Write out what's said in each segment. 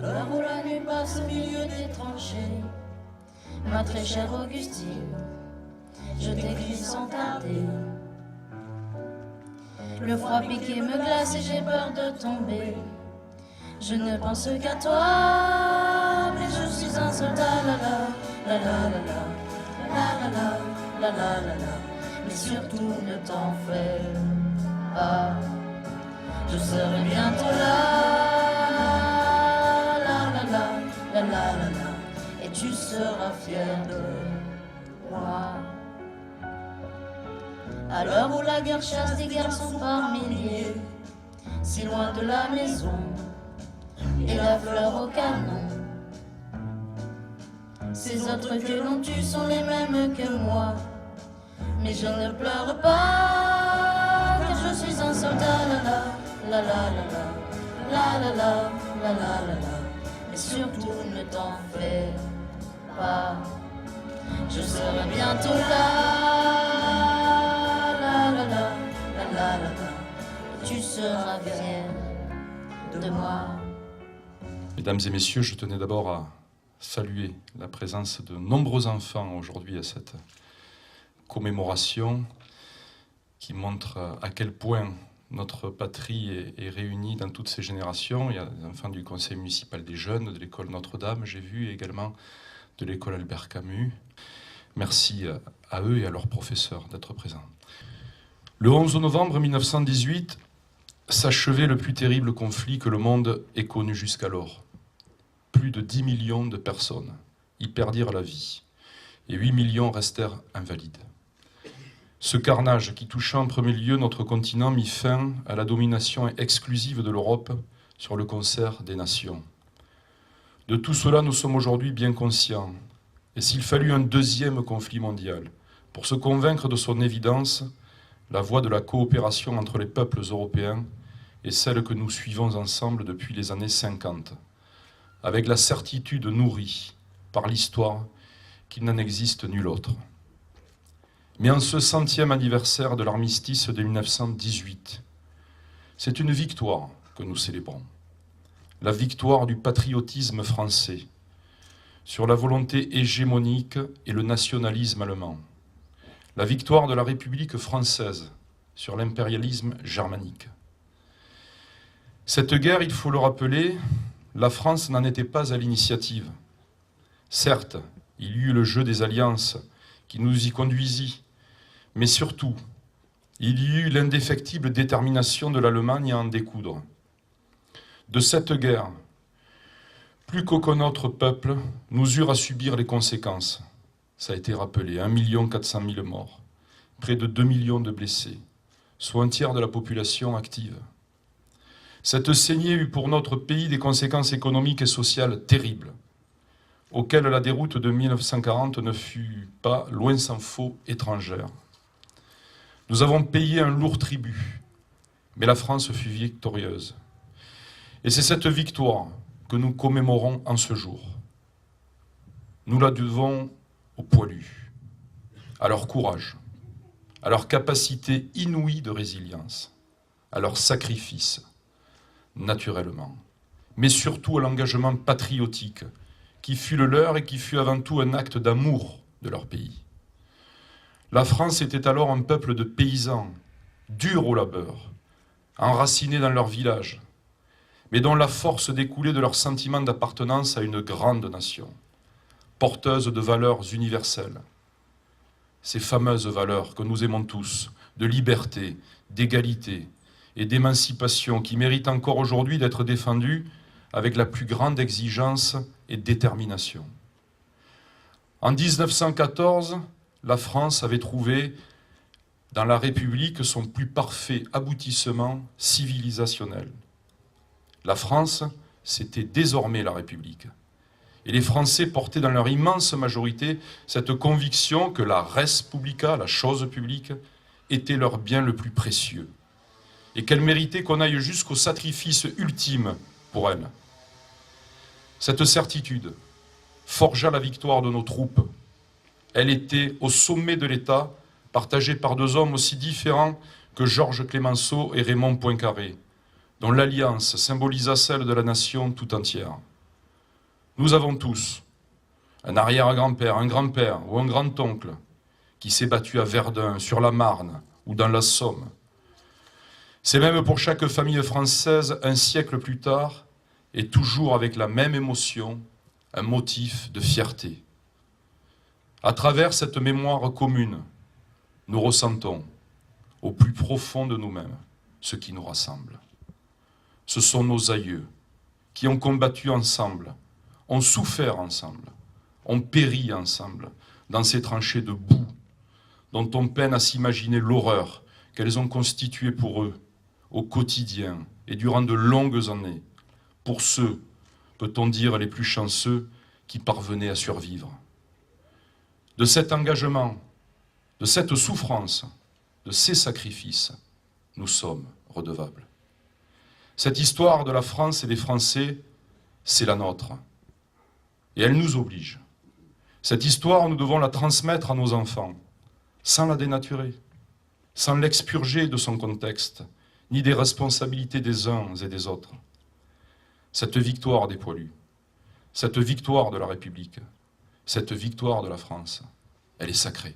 l'heure où la nuit passe au milieu des tranchées, ma très chère Augustine, je t'écris sans tarder. Le froid piqué me glace et j'ai peur de tomber. Je ne pense qu'à toi, mais je suis un soldat, la la, la la la la, la la la, la la la la. Mais surtout ne t'en fais pas, je serai bientôt là, la la la, la la la la. Et tu seras fier de moi. À l'heure où la guerre chasse des garçons par milliers, si loin de la maison et la fleur au canon, ces autres que l'on tue sont les mêmes que moi. Mais je ne pleure pas, car je suis un soldat, la la, la la la la, la la la, la la la la. Mais surtout ne t'en fais pas, je serai bientôt là, la la la, la la la la. Tu seras fier de moi. Mesdames et messieurs, je tenais d'abord à saluer la présence de nombreux enfants aujourd'hui à cette commémoration qui montre à quel point notre patrie est réunie dans toutes ces générations. Il y a des enfants du conseil municipal des jeunes, de l'école Notre-Dame, j'ai vu, et également de l'école Albert Camus. Merci à eux et à leurs professeurs d'être présents. Le 11 novembre 1918 s'achevait le plus terrible conflit que le monde ait connu jusqu'alors. Plus de 10 millions de personnes y perdirent la vie et 8 millions restèrent invalides. Ce carnage qui toucha en premier lieu notre continent mit fin à la domination exclusive de l'Europe sur le concert des nations. De tout cela, nous sommes aujourd'hui bien conscients. Et s'il fallut un deuxième conflit mondial pour se convaincre de son évidence, la voie de la coopération entre les peuples européens est celle que nous suivons ensemble depuis les années 50, avec la certitude nourrie par l'histoire qu'il n'en existe nul autre. Mais en ce 100e anniversaire de l'armistice de 1918, c'est une victoire que nous célébrons. La victoire du patriotisme français sur la volonté hégémonique et le nationalisme allemand. La victoire de la République française sur l'impérialisme germanique. Cette guerre, il faut le rappeler, la France n'en était pas à l'initiative. Certes, il y eut le jeu des alliances qui nous y conduisit, mais surtout, il y eut l'indéfectible détermination de l'Allemagne à en découdre. De cette guerre, plus qu'aucun autre peuple, nous eurent à subir les conséquences. Ça a été rappelé, 1 400 000 morts, près de 2 millions de blessés, soit un tiers de la population active. Cette saignée eut pour notre pays des conséquences économiques et sociales terribles, auxquelles la déroute de 1940 ne fut pas, loin s'en faut, étrangère. Nous avons payé un lourd tribut, mais la France fut victorieuse. Et c'est cette victoire que nous commémorons en ce jour. Nous la devons aux poilus, à leur courage, à leur capacité inouïe de résilience, à leur sacrifice, naturellement, mais surtout à l'engagement patriotique qui fut le leur et qui fut avant tout un acte d'amour de leur pays. La France était alors un peuple de paysans, durs au labeur, enracinés dans leur village, mais dont la force découlait de leur sentiment d'appartenance à une grande nation, porteuse de valeurs universelles. Ces fameuses valeurs que nous aimons tous, de liberté, d'égalité et d'émancipation, qui méritent encore aujourd'hui d'être défendues avec la plus grande exigence et détermination. En 1914, la France avait trouvé dans la République son plus parfait aboutissement civilisationnel. La France, c'était désormais la République. Et les Français portaient dans leur immense majorité cette conviction que la res publica, la chose publique, était leur bien le plus précieux et qu'elle méritait qu'on aille jusqu'au sacrifice ultime pour elle. Cette certitude forgea la victoire de nos troupes. Elle était au sommet de l'État, partagée par deux hommes aussi différents que Georges Clemenceau et Raymond Poincaré, dont l'alliance symbolisa celle de la nation tout entière. Nous avons tous un arrière-grand-père, un grand-père ou un grand-oncle qui s'est battu à Verdun, sur la Marne ou dans la Somme. C'est même pour chaque famille française, un siècle plus tard, et toujours avec la même émotion, un motif de fierté. À travers cette mémoire commune, nous ressentons, au plus profond de nous-mêmes, ce qui nous rassemble. Ce sont nos aïeux qui ont combattu ensemble, ont souffert ensemble, ont péri ensemble dans ces tranchées de boue dont on peine à s'imaginer l'horreur qu'elles ont constituée pour eux au quotidien et durant de longues années, pour ceux, peut-on dire, les plus chanceux qui parvenaient à survivre. De cet engagement, de cette souffrance, de ces sacrifices, nous sommes redevables. Cette histoire de la France et des Français, c'est la nôtre. Et elle nous oblige. Cette histoire, nous devons la transmettre à nos enfants, sans la dénaturer, sans l'expurger de son contexte, ni des responsabilités des uns et des autres. Cette victoire des poilus, cette victoire de la République, cette victoire de la France, elle est sacrée.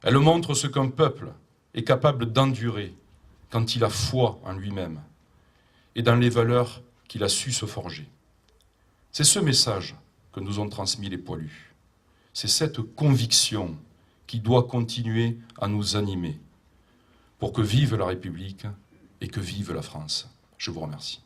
Elle montre ce qu'un peuple est capable d'endurer quand il a foi en lui-même et dans les valeurs qu'il a su se forger. C'est ce message que nous ont transmis les poilus. C'est cette conviction qui doit continuer à nous animer pour que vive la République et que vive la France. Je vous remercie.